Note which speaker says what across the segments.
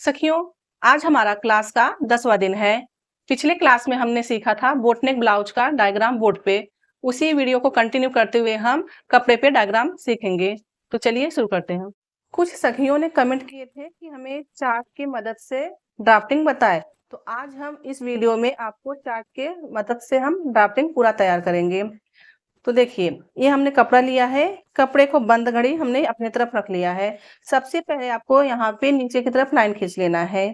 Speaker 1: सखियों, आज हमारा क्लास का 10वां दिन है। पिछले क्लास में हमने सीखा था बोटनेक ब्लाउज का डायग्राम बोर्ड पे। उसी वीडियो को कंटिन्यू करते हुए हम कपड़े पे डायग्राम सीखेंगे। तो चलिए शुरू करते हैं। कुछ सखियों ने कमेंट किए थे कि हमें चार्ट की मदद से ड्राफ्टिंग बताए। तो आज हम इस वीडियो में आपको चार्ट के मदद से हम ड्राफ्टिंग पूरा तैयार करेंगे। तो देखिए, ये हमने कपड़ा लिया है। कपड़े को बंद घड़ी हमने अपने तरफ रख लिया है। सबसे पहले आपको यहाँ पे नीचे की तरफ लाइन खींच लेना है।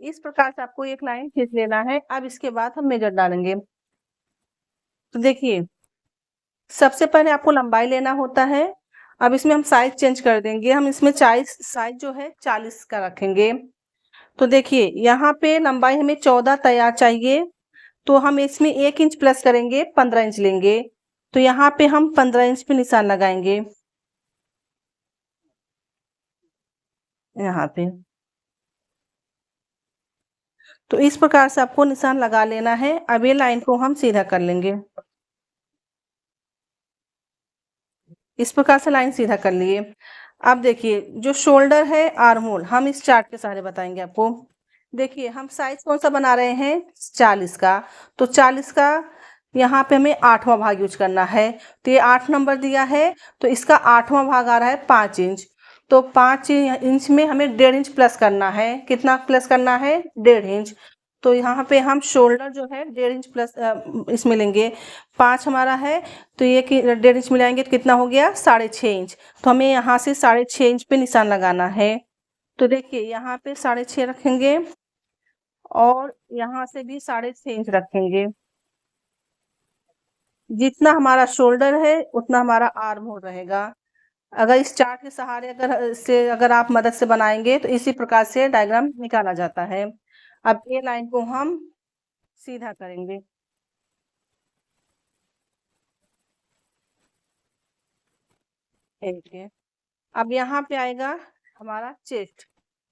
Speaker 1: इस प्रकार से आपको एक लाइन खींच लेना है। अब इसके बाद हम मेजर डालेंगे। तो देखिए, सबसे पहले आपको लंबाई लेना होता है। अब इसमें हम साइज चेंज कर देंगे। हम इसमें साइज जो है 40 का रखेंगे। तो देखिए, यहाँ पे लंबाई हमें 14 तैयार चाहिए। तो हम इसमें 1 इंच प्लस करेंगे, 15 इंच लेंगे। तो यहाँ पे हम 15 इंच पे निशान लगाएंगे। यहाँ पे तो इस प्रकार से आपको निशान लगा लेना है। अब ये लाइन को हम सीधा कर लेंगे। इस प्रकार से लाइन सीधा कर लिए। अब देखिए, जो शोल्डर है, आर्म होल, हम इस चार्ट के सहारे बताएंगे आपको। देखिए, हम साइज कौन सा बना रहे हैं, 40 का। तो 40 का यहाँ पे हमें 8वां भाग यूज करना है। तो ये 8 नंबर दिया है, तो इसका 8वां भाग आ रहा है 5 इंच। तो 5 इंच में हमें 1.5 इंच प्लस करना है। कितना प्लस करना है, 1.5 इंच। तो यहाँ पे हम शोल्डर जो है 1.5 इंच प्लस इसमें लेंगे। 5 हमारा है, तो ये 1.5 इंच मिलाएंगे तो कितना हो गया, 6.5 इंच। तो हमें यहाँ से 6.5 इंच पे निशान लगाना है। तो देखिए, यहाँ पे 6.5 रखेंगे और यहाँ से भी 6.5 इंच रखेंगे। जितना हमारा शोल्डर है उतना हमारा आर्म होल रहेगा। अगर इस चार्ट के सहारे अगर आप मदद से बनाएंगे तो इसी प्रकार से डायग्राम निकाला जाता है। अब ये लाइन को हम सीधा करेंगे। ठीक है। अब यहाँ पे आएगा हमारा चेस्ट।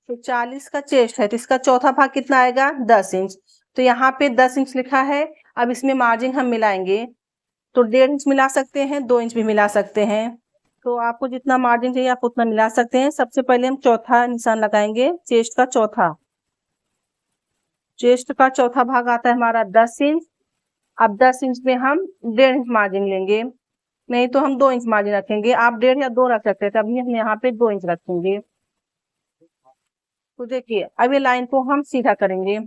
Speaker 1: तो 40 का चेस्ट है, तो इसका चौथा भाग कितना आएगा, 10 इंच। तो यहाँ पे 10 इंच लिखा है। अब इसमें मार्जिन हम मिलाएंगे। तो 1.5 इंच मिला सकते हैं, 2 इंच भी मिला सकते हैं। तो आपको जितना मार्जिन चाहिए आप उतना मिला सकते हैं। सबसे पहले हम चौथा निशान लगाएंगे, चेस्ट का चौथा। चेस्ट का चौथा भाग आता है हमारा 10 इंच। अब 10 इंच में हम 1.5 इंच मार्जिन लेंगे। नहीं तो हम 2 इंच मार्जिन रखेंगे। आप 1.5 या 2 रख सकते हैं। अभी हम यहाँ पे 2 इंच रखेंगे। तो देखिए, अब ये लाइन को हम सीधा करेंगे।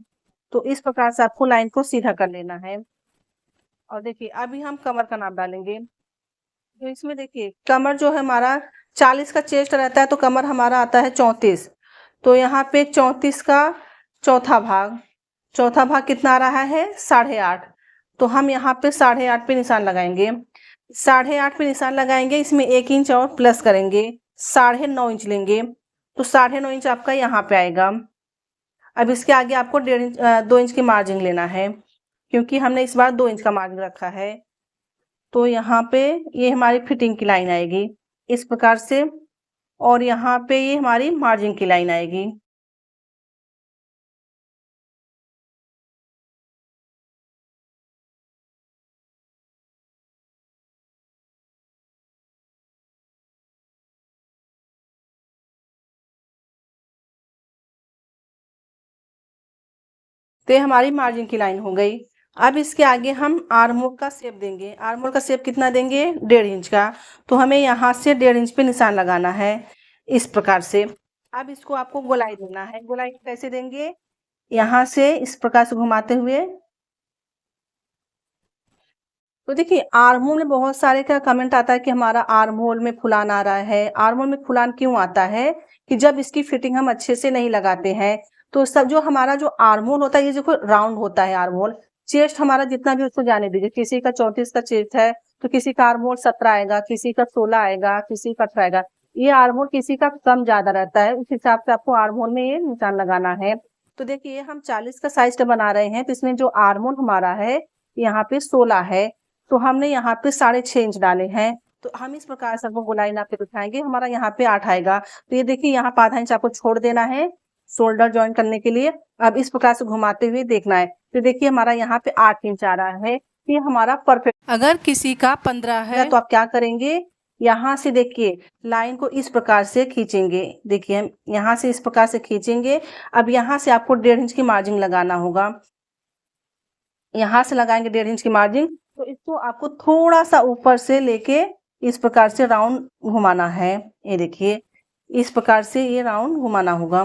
Speaker 1: तो इस प्रकार से आपको लाइन को सीधा कर लेना है। और देखिए, अभी हम कमर का नाप डालेंगे। तो इसमें देखिए, कमर जो है हमारा 40 का चेस्ट रहता है, तो कमर हमारा आता है 34। तो यहाँ पे 34 का चौथा भाग, चौथा भाग कितना आ रहा है, 8.5। तो हम यहाँ पे 8.5 पे निशान लगाएंगे। 8.5 पे निशान लगाएंगे, इसमें 1 इंच और प्लस करेंगे, 9.5 इंच लेंगे। तो 9.5 इंच आपका यहाँ पे आएगा। अब इसके आगे आपको 1.5 इंच 2 इंच की मार्जिन लेना है, क्योंकि हमने इस बार 2 इंच का मार्जिन रखा है। तो यहाँ पे ये हमारी फिटिंग की लाइन आएगी इस प्रकार से, और यहाँ पे ये हमारी मार्जिन की लाइन आएगी। तो ये हमारी मार्जिन की लाइन हो गई। अब इसके आगे हम आर्म होल का शेप देंगे। आर्म होल का शेप कितना देंगे, 1.5 इंच का। तो हमें यहाँ से 1.5 इंच पे निशान लगाना है इस प्रकार से। अब इसको आपको गोलाई देना है। गोलाई कैसे देंगे, यहाँ से इस प्रकार से घुमाते हुए। तो देखिए, आर्म होल में बहुत सारे का कमेंट आता है कि हमारा आर्म होल में फुलान आ रहा है। आर्म होल में फुलान क्यों आता है, कि जब इसकी फिटिंग हम अच्छे से नहीं लगाते हैं तो सब जो हमारा जो आर्म होल होता है, ये जो राउंड होता है आर्म होल। चेस्ट हमारा जितना भी उसको जाने दीजिए, किसी का 34 का चेस्ट है तो किसी का आर्म होल 17 आएगा, किसी का 16 आएगा, किसी का 18 आएगा। ये आर्म होल किसी का कम ज्यादा रहता है, उस हिसाब से आपको आर्म होल में ये निशान लगाना है। तो देखिए, हम 40 का साइज का बना रहे हैं, तो इसमें जो आर्म होल हमारा है यहाँ पे 16 है। तो हमने यहाँ पे 6.5 इंच डाले हैं। तो हम इस प्रकार से आपको गोलाई नाप के दिखाएंगे। हमारा यहाँ पे 8 आएगा। तो ये देखिए, यहाँ पे आधा इंच आपको छोड़ देना है शोल्डर ज्वाइन करने के लिए। अब इस प्रकार से घुमाते हुए देखना है। तो देखिए, हमारा यहाँ पे 8 इंच आ रहा है। ये हमारा परफेक्ट। अगर किसी का 15 है तो आप क्या करेंगे, यहाँ से देखिए लाइन को इस प्रकार से खींचेंगे। देखिए हम यहाँ से इस प्रकार से खींचेंगे। अब यहाँ से आपको 1.5 इंच की मार्जिन लगाना होगा। यहाँ से लगाएंगे 1.5 इंच की मार्जिन, तो इसको आपको थोड़ा सा ऊपर से लेके इस प्रकार से राउंड घुमाना है। ये देखिए इस प्रकार से ये राउंड घुमाना होगा।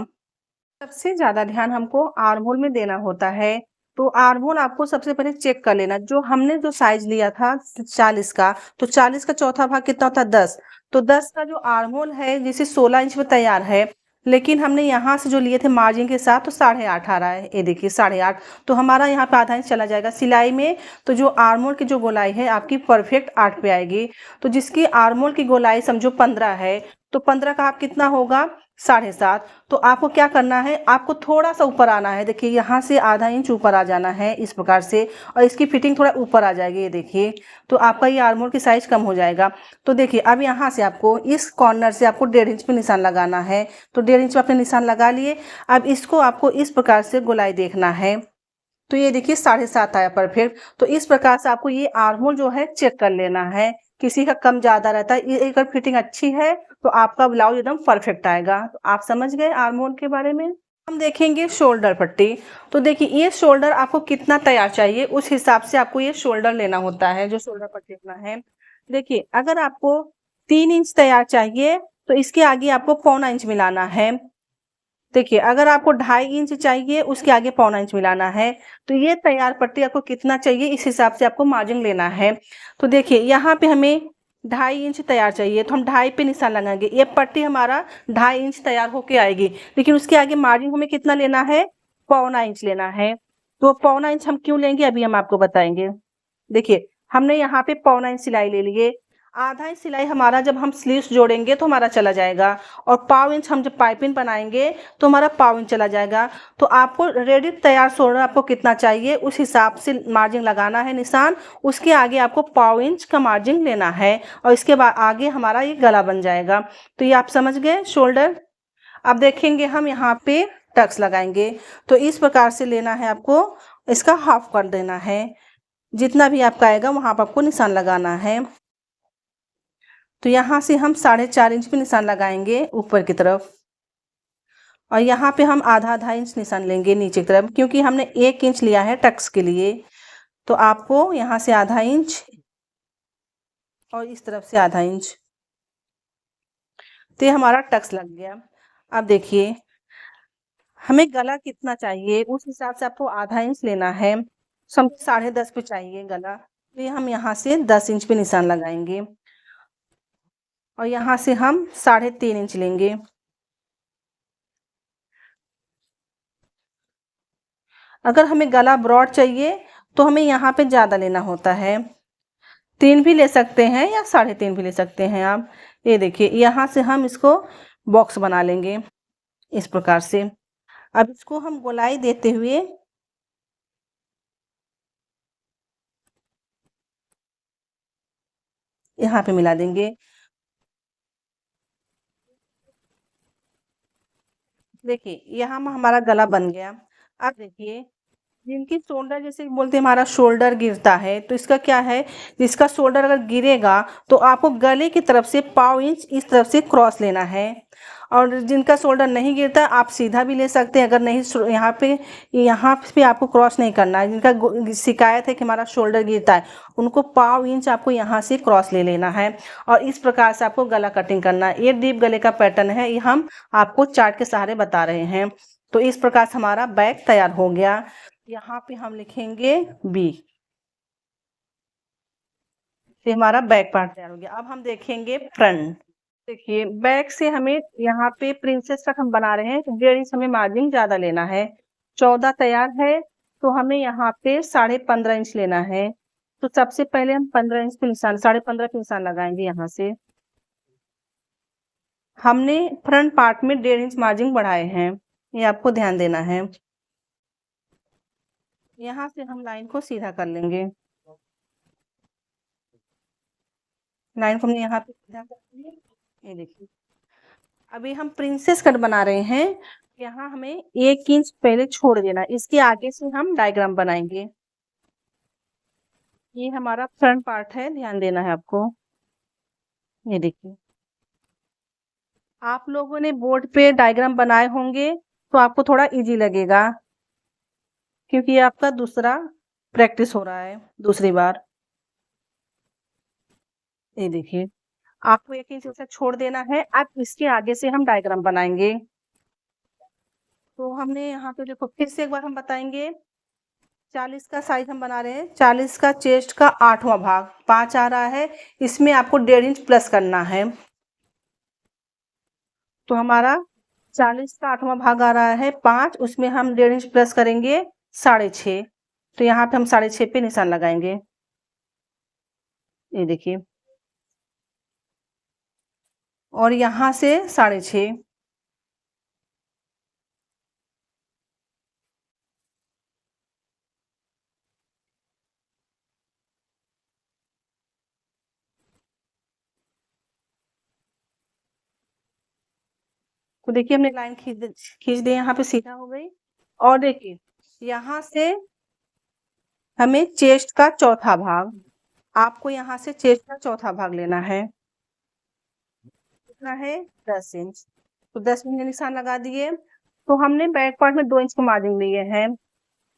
Speaker 1: सबसे ज्यादा ध्यान हमको आर्म होल में देना होता है। तो आर्म होल आपको सबसे पहले चेक कर लेना, जो हमने जो साइज लिया था 40 का, तो 40 का चौथा भाग कितना होता है 10। तो 10 का जो आर्म होल है जिसे 16 इंच में तैयार है, लेकिन हमने यहाँ से जो लिए थे मार्जिन के साथ तो 8.5 आ रहा है। ये देखिए 8.5, तो हमारा यहाँ पे आधा इंच चला जाएगा सिलाई में। तो जो आर्म होल की जो गोलाई है आपकी परफेक्ट 8 पे आएगी। तो जिसकी आर्म होल की गोलाई समझो 15 है, तो 15 का आप कितना होगा 7.5। तो आपको क्या करना है, आपको थोड़ा सा ऊपर आना है। देखिए यहाँ से आधा इंच ऊपर आ जाना है इस प्रकार से, और इसकी फिटिंग थोड़ा ऊपर आ जाएगी। ये देखिए तो आपका ये आर्म होल की साइज कम हो जाएगा। तो देखिए अब यहाँ से आपको इस कॉर्नर से आपको 1.5 इंच पे निशान लगाना है। तो 1.5 इंच पे आपने निशान लगा लिए। अब इसको आपको इस प्रकार से गोलाई देखना है। तो ये देखिए 7.5 आया परफेक्ट। तो इस प्रकार से आपको ये आर्म होल जो है चेक कर लेना है। किसी का कम ज्यादा रहता है, ये अगर फिटिंग अच्छी है तो आपका ब्लाउज एकदम परफेक्ट आएगा। तो आप समझ गए आर्म होल के बारे में। हम देखेंगे शोल्डर पट्टी। तो देखिए ये शोल्डर आपको कितना तैयार चाहिए उस हिसाब से आपको ये शोल्डर लेना होता है, जो शोल्डर पट्टी लेना है। देखिए अगर आपको 3 इंच तैयार चाहिए तो इसके आगे आपको 1.25 इंच मिलाना है। देखिए अगर आपको 2.5 इंच चाहिए उसके आगे 1.25 इंच मिलाना है। तो ये तैयार पट्टी आपको कितना चाहिए इस हिसाब से आपको मार्जिन लेना है। तो देखिए यहाँ पे हमें 2.5 इंच तैयार चाहिए, तो हम 2.5 पे निशान लगाएंगे। ये पट्टी हमारा 2.5 इंच तैयार होके आएगी, लेकिन उसके आगे मार्जिन हमें कितना लेना है, 1.25 इंच लेना है। तो 1.25 इंच हम क्यों लेंगे अभी हम आपको बताएंगे। देखिए हमने यहाँ पे 1.25 इंच सिलाई ले लिए। आधा इंच सिलाई हमारा जब हम स्लीव्स जोड़ेंगे तो हमारा चला जाएगा, और 1.25 इंच हम जब पाइपिंग बनाएंगे तो हमारा 1.25 इंच चला जाएगा। तो आपको रेडी तैयार शोल्डर आपको कितना चाहिए उस हिसाब से मार्जिन लगाना है निशान। उसके आगे आपको 1.25 इंच का मार्जिन लेना है, और इसके बाद आगे हमारा ये गला बन जाएगा। तो ये आप समझ गए शोल्डर। अब देखेंगे हम यहाँ पे टक्स लगाएंगे। तो इस प्रकार से लेना है आपको, इसका हाफ कर देना है। जितना भी आपका आएगा वहां पर आपको निशान लगाना है। तो यहाँ से हम 4.5 इंच पे निशान लगाएंगे ऊपर की तरफ, और यहाँ पे हम आधा इंच निशान लेंगे नीचे की तरफ, क्योंकि हमने 1 इंच लिया है टक्स के लिए। तो आपको यहाँ से आधा इंच और इस तरफ से आधा इंच। तो ये हमारा टक्स लग गया। अब देखिए हमें गला कितना चाहिए उस हिसाब से आपको आधा इंच लेना है। सम 10.5 पे चाहिए गला, तो ये हम यहाँ से 10 इंच पे निशान लगाएंगे, और यहाँ से हम 3.5 इंच लेंगे। अगर हमें गला ब्रॉड चाहिए तो हमें यहाँ पे ज़्यादा लेना होता है। 3 भी ले सकते हैं या 3.5 भी ले सकते हैं आप। ये देखिए यहाँ से हम इसको बॉक्स बना लेंगे इस प्रकार से। अब इसको हम गोलाई देते हुए यहाँ पे मिला देंगे। देखिए यहाँ हमारा गला बन गया। अब देखिए जिनकी शोल्डर जैसे बोलते हैं हमारा शोल्डर गिरता है, तो इसका क्या है, जिसका शोल्डर अगर गिरेगा तो आपको गले की तरफ से 1.25 इंच इस तरफ से क्रॉस लेना है। और जिनका शोल्डर नहीं गिरता आप सीधा भी ले सकते हैं। अगर नहीं यहाँ पे आपको क्रॉस नहीं करना है। जिनका शिकायत है कि हमारा शोल्डर गिरता है उनको 1.25 इंच आपको यहाँ से क्रॉस ले लेना है, और इस प्रकार से आपको गला कटिंग करना है। ये डीप गले का पैटर्न है, ये हम आपको चार्ट के सहारे बता रहे हैं। तो इस प्रकार से हमारा बैग तैयार हो गया। यहाँ पे हम लिखेंगे बी। ये हमारा बैक पार्ट तैयार हो गया। अब हम देखेंगे फ्रंट। देखिए बैक से हमें यहाँ पे प्रिंसेस तक हम बना रहे हैं, तो 1.5 इंच हमें मार्जिन ज्यादा लेना है। 14 तैयार है तो हमें यहाँ पे 15.5 इंच लेना है। तो सबसे पहले हम 15 इंच पे निशान 15.5 पे निशान लगाएंगे। यहाँ से हमने फ्रंट पार्ट में 1.5 इंच मार्जिन बढ़ाए हैं, ये आपको ध्यान देना है। यहाँ से हम लाइन को सीधा कर लेंगे। लाइन को हमने यहाँ पे सीधा कर लिया। ये देखिए अभी हम प्रिंसेस कट बना रहे हैं। यहाँ हमें 1 इंच पहले छोड़ देना, इसके आगे से हम डायग्राम बनाएंगे। ये हमारा फ्रंट पार्ट है, ध्यान देना है आपको। ये देखिए, आप लोगों ने बोर्ड पे डायग्राम बनाए होंगे तो आपको थोड़ा इजी लगेगा, क्योंकि ये आपका दूसरा प्रैक्टिस हो रहा है, दूसरी बार। ये देखिए, आपको एक इंच ऐसा छोड़ देना है। अब इसके आगे से हम डायग्राम बनाएंगे। तो हमने यहाँ पे देखो, फिर से एक बार हम बताएंगे। 40 का साइज हम बना रहे हैं। 40 का चेस्ट का 8वां भाग 5 आ रहा है, इसमें आपको 1.5 इंच प्लस करना है। तो हमारा 40 का 8वां भाग आ रहा है 5, उसमें हम 1.5 इंच प्लस करेंगे 6.5। तो यहाँ पे हम 6.5 पे निशान लगाएंगे। ये देखिए, और यहाँ से 6.5। तो देखिए, हमने लाइन खींच दी, यहाँ पे सीधा हो गई। और देखिए, यहाँ से हमें चेस्ट का चौथा भाग, आपको यहाँ से चेस्ट का चौथा भाग लेना है। कितना है? 10 इंच। तो 10 इंच निशान लगा दिए। तो हमने बैक पार्ट में 2 इंच को मार्जिन लिए हैं,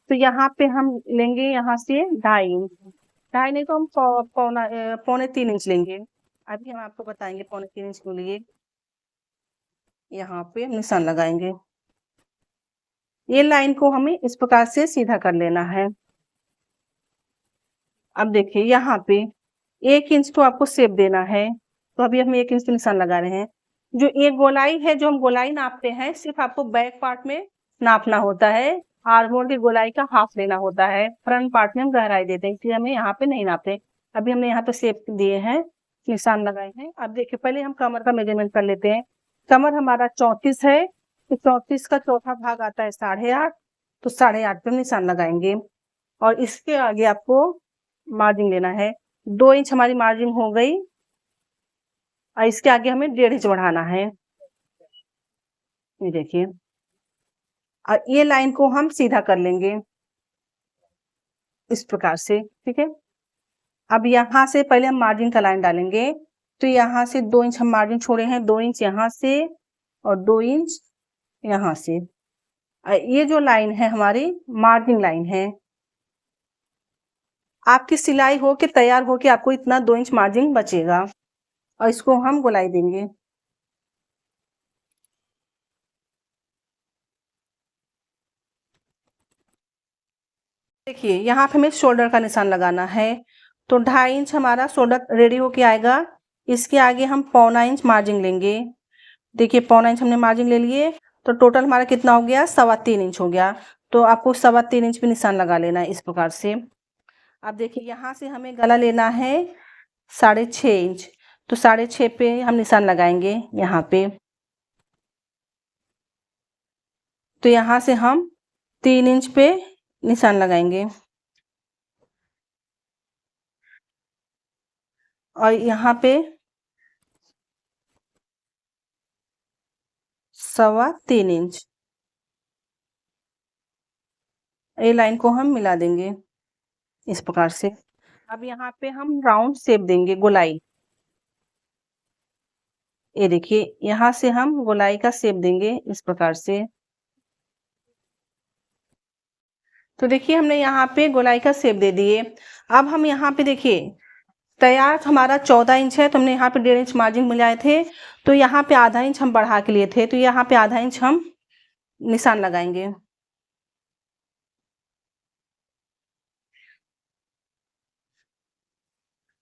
Speaker 1: तो यहाँ पे हम लेंगे यहाँ से 2.5 इंच। 2.5 नहीं तो हम पौने 3 इंच लेंगे। अभी हम आपको बताएंगे पौने 3 इंच के लिए। यहाँ पे निशान लगाएंगे। ये लाइन को हमें इस प्रकार से सीधा कर लेना है। अब देखिए, यहाँ पे 1 इंच तो आपको शेप देना है, तो अभी हम 1 इंच का निशान लगा रहे हैं। जो ये गोलाई है, जो हम गोलाई नापते हैं, सिर्फ आपको बैक पार्ट में नापना होता है। आर्महोल की गोलाई का हाफ लेना होता है। फ्रंट पार्ट में हम गहराई देते हैं, इसलिए हमें यहाँ पे नहीं नापते। अभी हमने यहाँ पे शेप दिए हैं, निशान लगाए हैं। अब देखिए, पहले हम कमर का मेजरमेंट कर लेते हैं। कमर हमारा 34 है, तो 34 का चौथा भाग आता है 8.5। तो 8.5 पे निशान लगाएंगे। और इसके आगे आपको मार्जिन लेना है। 2 इंच हमारी मार्जिन हो गई, और इसके आगे हमें 1.5 इंच बढ़ाना है। ये देखिए, और ये लाइन को हम सीधा कर लेंगे इस प्रकार से, ठीक है। अब यहाँ से पहले हम मार्जिन का लाइन डालेंगे। तो यहाँ से 2 इंच हम मार्जिन छोड़े हैं, 2 इंच यहाँ से और 2 इंच यहाँ से। ये जो लाइन है हमारी मार्जिन लाइन है। आपकी सिलाई हो के तैयार हो के आपको इतना 2 इंच मार्जिन बचेगा, और इसको हम गोलाई देंगे। देखिए, यहाँ पे हमें शोल्डर का निशान लगाना है। तो 2.5 इंच हमारा शोल्डर रेडी होके आएगा। इसके आगे हम 1.25 इंच मार्जिन लेंगे। देखिए, 1.25 इंच हमने मार्जिन ले लिए, तो टोटल हमारा कितना हो गया? 3.25 इंच हो गया। तो आपको 3.25 इंच पे निशान लगा लेना है इस प्रकार से। अब देखिए, यहाँ से हमें गला लेना है 6.5 इंच। तो 6.5 पे हम निशान लगाएंगे यहाँ पे। तो यहाँ से हम 3 इंच पे निशान लगाएंगे, और यहाँ पे 3.25 इंच। ये लाइन को हम मिला देंगे इस प्रकार से। अब यहाँ पे हम राउंड शेप देंगे, गोलाई। ये देखिए, यहाँ से हम गोलाई का शेप देंगे इस प्रकार से। तो देखिए, हमने यहाँ पे गोलाई का शेप दे दिए। अब हम यहाँ पे देखिए, तैयार हमारा 14 इंच है, तो हमने यहाँ पे 1.5 इंच मार्जिन मिलाए थे। तो यहाँ पे आधा इंच हम बढ़ा के लिए थे, तो यहाँ पे आधा इंच हम निशान लगाएंगे।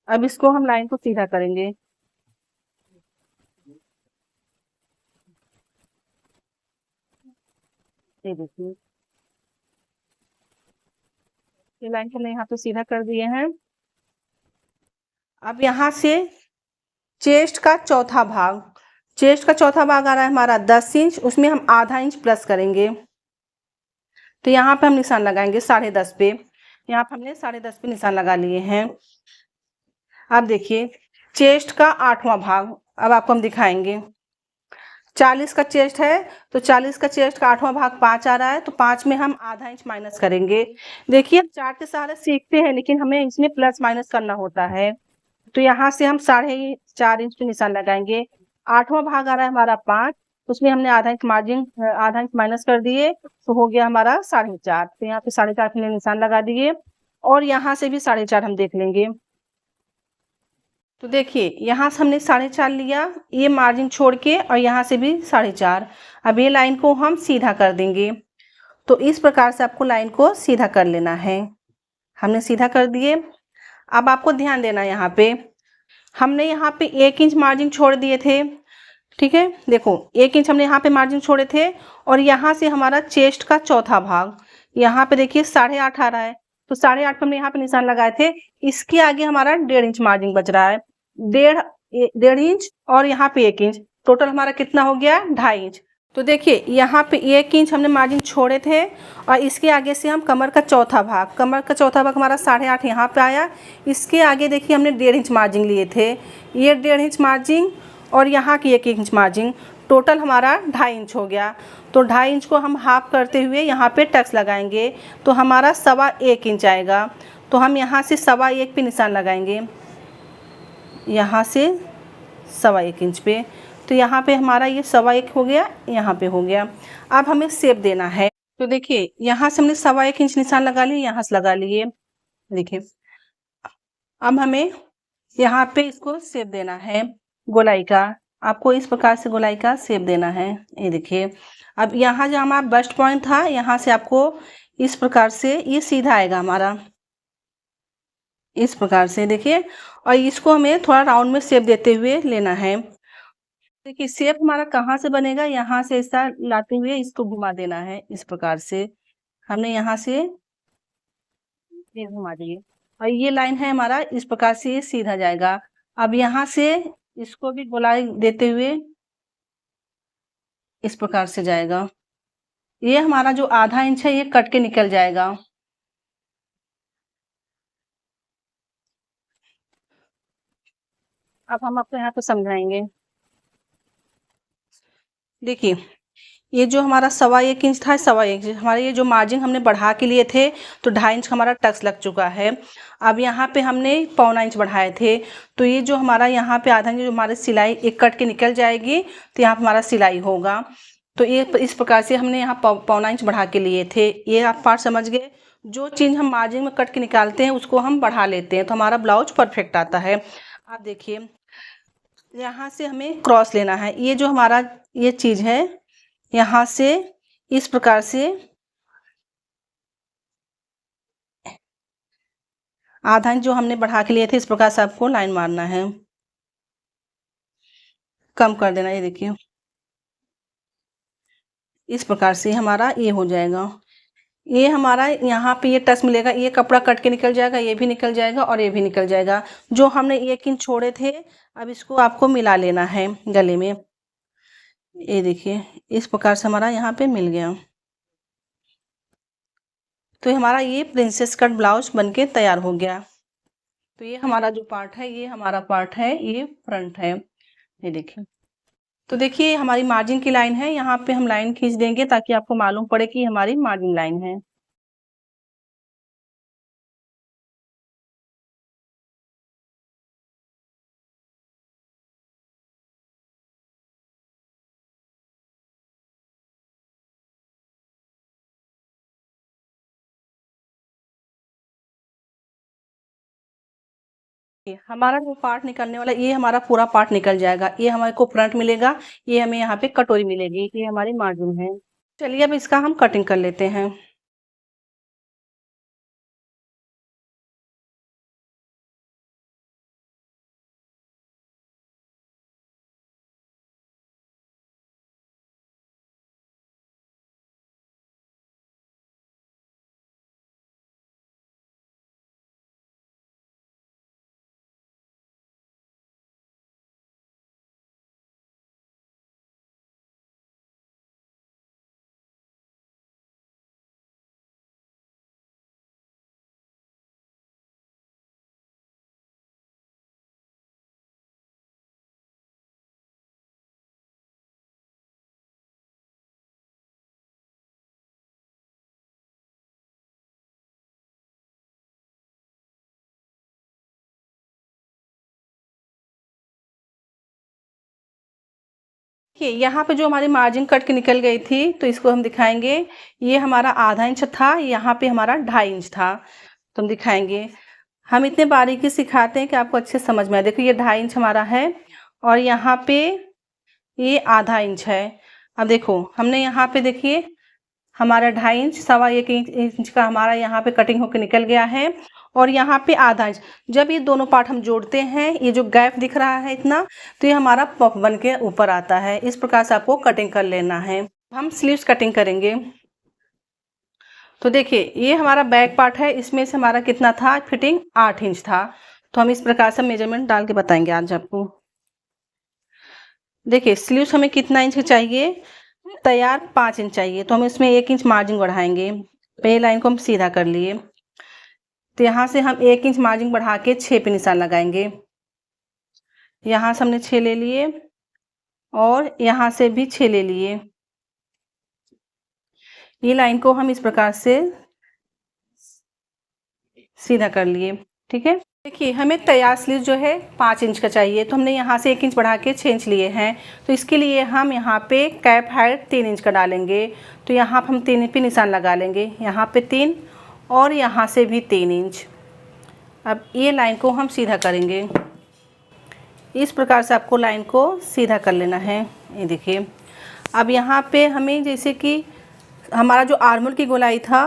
Speaker 1: अब इसको हम लाइन को सीधा करेंगे। ये देखिए, ये लाइन को हमने यहाँ पे सीधा कर दिए हैं। अब यहाँ से चेस्ट का चौथा भाग, चेस्ट का चौथा भाग आ रहा है हमारा 10 इंच, उसमें हम आधा इंच प्लस करेंगे। तो यहाँ पे हम निशान लगाएंगे 10.5 पे। यहाँ पे हमने 10.5 पे निशान लगा लिए हैं। अब देखिए, चेस्ट का 8वां भाग अब आपको हम दिखाएंगे। 40 का चेस्ट है, तो 40 का चेस्ट का 8वां भाग 5 आ रहा है, तो 5 में हम आधा इंच माइनस करेंगे। देखिए चार्ट के सहारे सीखते हैं, लेकिन हमें इसमें प्लस माइनस करना होता है। तो यहाँ से हम 4.5 इंच पे निशान लगाएंगे। 8वां भाग आ रहा है हमारा 5, उसमें हमने आधा इंच माइनस कर दिए, तो हो गया हमारा 4.5। तो यहाँ पे 4.5 हमने निशान लगा दिए, और यहाँ से भी 4.5 हम देख लेंगे। तो देखिए यहाँ से हमने 4.5 लिया, ये मार्जिन छोड़ के, और यहाँ से भी 4.5। अब ये लाइन को हम सीधा कर देंगे। तो इस प्रकार से आपको लाइन को सीधा कर लेना है। हमने सीधा कर दिए। अब आपको ध्यान देना है, हमने यहाँ पे 1 इंच मार्जिन छोड़ दिए थे। ठीक है, देखो 1 इंच हमने यहाँ पे मार्जिन छोड़े थे, और यहाँ से हमारा चेस्ट का चौथा भाग, यहाँ पे देखिए 8.5 आ रहा है, तो 8.5 पे हमने यहाँ पे निशान लगाए थे। इसके आगे हमारा 1.5 इंच मार्जिन बच रहा है। 1.5 इंच और यहाँ पे 1 इंच, टोटल हमारा कितना हो गया, 2.5 इंच। तो देखिए यहाँ पे 1 इंच हमने मार्जिन छोड़े थे, और इसके आगे से हम कमर का चौथा भाग हमारा 8.5 यहाँ पे आया। इसके आगे देखिए हमने 1.5 इंच मार्जिन लिए थे, ये 1.5 इंच मार्जिन और यहाँ की 1 इंच मार्जिन, टोटल हमारा 2.5 इंच हो गया। तो 2.5 इंच को हम हाफ करते हुए यहाँ पे टक्स लगाएंगे, तो हमारा 1.25 इंच आएगा। तो हम यहाँ से 1.25 पे निशान लगाएंगे, यहाँ से 1.25 इंच पे। तो यहाँ पे हमारा ये 1.25 हो गया, यहाँ पे हो गया। अब हमें शेप देना है। तो देखिए यहाँ से हमने 1.25 इंच निशान लगा लिए, यहाँ से लगा लिए। देखिए अब हमें यहाँ पे इसको शेप देना है गोलाई का। आपको इस प्रकार से गोलाई का शेप देना है। ये देखिए, अब यहाँ जो हमारा बस्ट पॉइंट था, यहाँ से आपको इस प्रकार से ये सीधा आएगा हमारा, इस प्रकार से देखिए। और इसको हमें थोड़ा राउंड में शेप देते हुए लेना है। देखिए शेप हमारा कहाँ से बनेगा, यहाँ से ऐसा लाते हुए इसको घुमा देना है, इस प्रकार से हमने यहाँ से ये घुमा दिए, और ये लाइन है हमारा, इस प्रकार से ये सीधा जाएगा। अब यहाँ से इसको भी गोलाई देते हुए इस प्रकार से जाएगा। ये हमारा जो आधा इंच है ये कट के निकल जाएगा। अब हम आपको यहाँ पे समझाएंगे। देखिए ये जो हमारा 1.25 इंच था, 1.25 इंच हमारे ये जो मार्जिन हमने बढ़ा के लिए थे, तो 2.5 इंच हमारा टक्स लग चुका है। अब यहाँ पे हमने 1.25 इंच बढ़ाए थे, तो ये जो हमारा यहाँ पे आधा इंच जो हमारी सिलाई एक कट के निकल जाएगी, तो यहाँ पे हमारा सिलाई होगा। तो ये इस प्रकार से हमने यहाँ 1.25 इंच बढ़ा के लिए थे। ये आप पार्ट समझ गए। जो चीज़ हम मार्जिन में कट के निकालते हैं उसको हम बढ़ा लेते हैं, तो हमारा ब्लाउज परफेक्ट आता है। आप देखिए यहाँ से हमें क्रॉस लेना है। ये जो हमारा ये चीज़ है, यहाँ से इस प्रकार से आधा इंच जो हमने बढ़ा के लिए थे, इस प्रकार से आपको लाइन मारना है, कम कर देना। ये देखिए इस प्रकार से हमारा ये हो जाएगा। ये हमारा यहाँ पे ये टच मिलेगा, ये कपड़ा कट के निकल जाएगा, ये भी निकल जाएगा और ये भी निकल जाएगा। जो हमने 1 इंच छोड़े थे, अब इसको आपको मिला लेना है गले में। ये देखिए इस प्रकार से हमारा यहाँ पे मिल गया। तो हमारा ये प्रिंसेस कट ब्लाउज बनके तैयार हो गया। तो ये हमारा जो पार्ट है, ये हमारा पार्ट है, ये फ्रंट है। ये देखिए, तो देखिए हमारी मार्जिन की लाइन है, यहाँ पे हम लाइन खींच देंगे ताकि आपको मालूम पड़े कि हमारी मार्जिन लाइन है। हमारा जो पार्ट निकलने वाला, ये हमारा पूरा पार्ट निकल जाएगा। ये हमारे को फ्रंट मिलेगा, ये हमें यहाँ पे कटोरी मिलेगी, ये हमारी मार्जिन है। चलिए अब इसका हम कटिंग कर लेते हैं। यहाँ पे जो हमारी मार्जिन कट के निकल गई थी तो इसको हम दिखाएंगे। ये हमारा आधा इंच था, यहाँ पे हमारा 2.5 इंच था, तो हम दिखाएंगे। हम इतने बारीकी सिखाते हैं कि आपको अच्छे समझ में आए। देखो ये 2.5 इंच हमारा है और यहाँ पे ये आधा इंच है। अब देखो हमने यहाँ पे देखिए हमारा 2.5 इंच 1.25 इंच का हमारा यहाँ पे कटिंग होकर निकल गया है और यहाँ पे आधा इंच। जब ये दोनों पार्ट हम जोड़ते हैं, ये जो गैप दिख रहा है इतना, तो ये हमारा पफ बन के ऊपर आता है। इस प्रकार से आपको कटिंग कर लेना है। हम स्लीव्स कटिंग करेंगे। तो देखिए ये हमारा बैक पार्ट है, इसमें से हमारा कितना था फिटिंग 8 इंच था। तो हम इस प्रकार से मेजरमेंट डाल के बताएंगे आज आपको। देखिए स्लीव्स हमें कितना इंच चाहिए, तैयार 5 इंच चाहिए, तो हम इसमें 1 इंच मार्जिन बढ़ाएंगे। पहले लाइन को हम सीधा कर लिए, तो यहाँ से हम 1 इंच मार्जिन बढ़ा के 6 पे निशान लगाएंगे। यहाँ से हमने 6 ले लिए और यहाँ से भी 6 ले लिए। ये लाइन को हम इस प्रकार से सीधा कर लिए। ठीक है, देखिए हमें तैयार स्लीव जो है 5 इंच का चाहिए, तो हमने यहाँ से 1 इंच बढ़ा के 6 इंच लिए हैं। तो इसके लिए हम यहाँ पे कैप हाइट 3 इंच का डालेंगे। तो यहाँ पर हम 3 पे निशान लगा लेंगे, यहाँ पे 3 और यहाँ से भी 3 इंच। अब ये लाइन को हम सीधा करेंगे। इस प्रकार से आपको लाइन को सीधा कर लेना है। ये देखिए अब यहाँ पे हमें जैसे कि हमारा जो आर्मोल की गोलाई था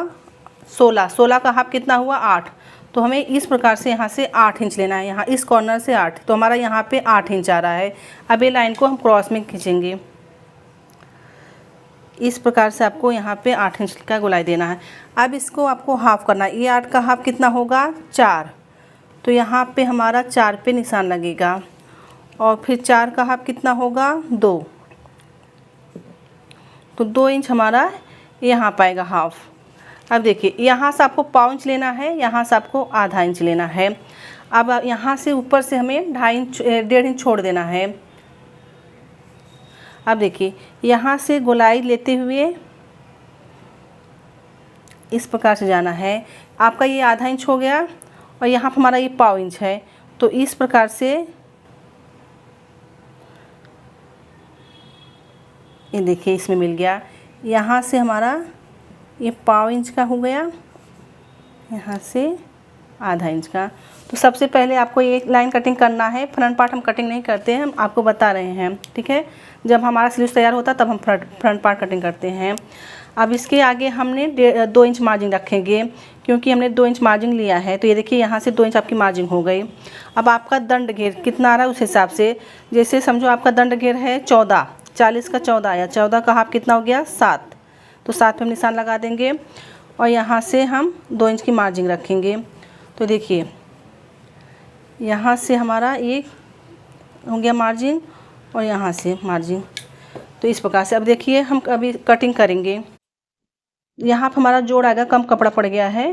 Speaker 1: 16 का हाफ कितना हुआ 8, तो हमें इस प्रकार से यहाँ से 8 इंच लेना है। यहाँ इस कॉर्नर से 8, तो हमारा यहाँ पे 8 इंच आ रहा है। अब ये लाइन को हम क्रॉस में खींचेंगे। इस प्रकार से आपको यहाँ पे 8 इंच का गोलाई देना है। अब इसको आपको हाफ करना है। ये 8 का हाफ कितना होगा 4, तो यहाँ पे हमारा 4 पे निशान लगेगा और फिर 4 का हाफ कितना होगा 2, तो 2 इंच हमारा यहाँ पाएगा हाफ। अब देखिए यहाँ से आपको पाव इंच लेना है, यहाँ से आपको आधा इंच लेना है। अब यहाँ से ऊपर से हमें 1.5 इंच छोड़ देना है। अब देखिए यहाँ से गोलाई लेते हुए इस प्रकार से जाना है। आपका ये आधा इंच हो गया और यहाँ पर हमारा ये पाव इंच है, तो इस प्रकार से ये देखिए इसमें मिल गया। यहाँ से हमारा ये पाव इंच का हो गया, यहाँ से आधा इंच का। तो सबसे पहले आपको ये लाइन कटिंग करना है। फ्रंट पार्ट हम कटिंग नहीं करते हैं, हम आपको बता रहे हैं। ठीक है, जब हमारा स्लीव्स तैयार होता है तब हम फ्रंट पार्ट कटिंग करते हैं। अब इसके आगे हमने 2 इंच मार्जिन रखेंगे, क्योंकि हमने 2 इंच मार्जिन लिया है। तो ये देखिए यहाँ से 2 इंच आपकी मार्जिन हो गई। अब आपका दंड घेर कितना आ रहा है उस हिसाब से, जैसे समझो आपका दंड घेर है 14, 40 का 14 आया, 14 का हाफ कितना हो गया 7, तो 7 पे हम निशान लगा देंगे और यहाँ से हम 2 इंच की मार्जिन रखेंगे। तो देखिए यहाँ से हमारा एक हो गया मार्जिन और यहाँ से मार्जिन। तो इस प्रकार से अब देखिए हम अभी कटिंग करेंगे। यहाँ पर हमारा जोड़ आएगा, कम कपड़ा पड़ गया है।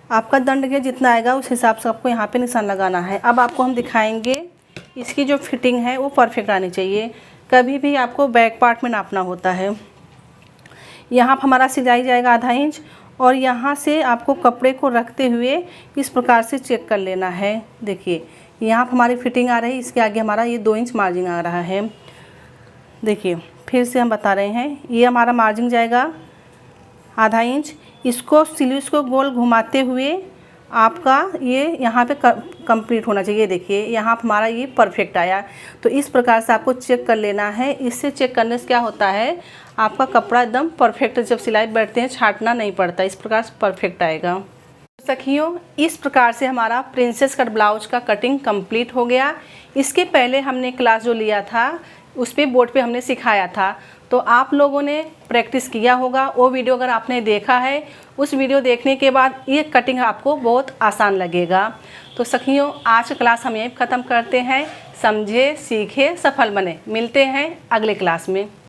Speaker 1: आपका दंड घेर जितना आएगा उस हिसाब से आपको यहाँ पे निशान लगाना है। अब आपको हम दिखाएंगे इसकी जो फिटिंग है वो परफेक्ट आनी चाहिए। कभी भी आपको बैक पार्ट में नापना होता है। यहाँ पर हमारा सिलाई जाएगा आधा इंच और यहाँ से आपको कपड़े को रखते हुए इस प्रकार से चेक कर लेना है। देखिए यहाँ पर हमारी फिटिंग आ रही है, इसके आगे हमारा ये 2 इंच मार्जिन आ रहा है। देखिए फिर से हम बता रहे हैं, ये हमारा मार्जिन जाएगा आधा इंच। इसको स्लीव्स को गोल घुमाते हुए आपका ये यहाँ पे कंप्लीट होना चाहिए। देखिए यहाँ पर हमारा ये परफेक्ट आया। तो इस प्रकार से आपको चेक कर लेना है। इससे चेक करने से क्या होता है, आपका कपड़ा एकदम परफेक्ट, जब सिलाई बैठते हैं छाटना नहीं पड़ता, इस प्रकार से परफेक्ट आएगा। सखियों इस प्रकार से हमारा प्रिंसेस कट ब्लाउज का कटिंग कंप्लीट हो गया। इसके पहले हमने क्लास जो लिया था उस पर बोर्ड पे हमने सिखाया था, तो आप लोगों ने प्रैक्टिस किया होगा। वो वीडियो अगर आपने देखा है, उस वीडियो देखने के बाद ये कटिंग आपको बहुत आसान लगेगा। तो सखियों आज का क्लास हम यहीं ख़त्म करते हैं। समझे, सीखे, सफल बने। मिलते हैं अगले क्लास में।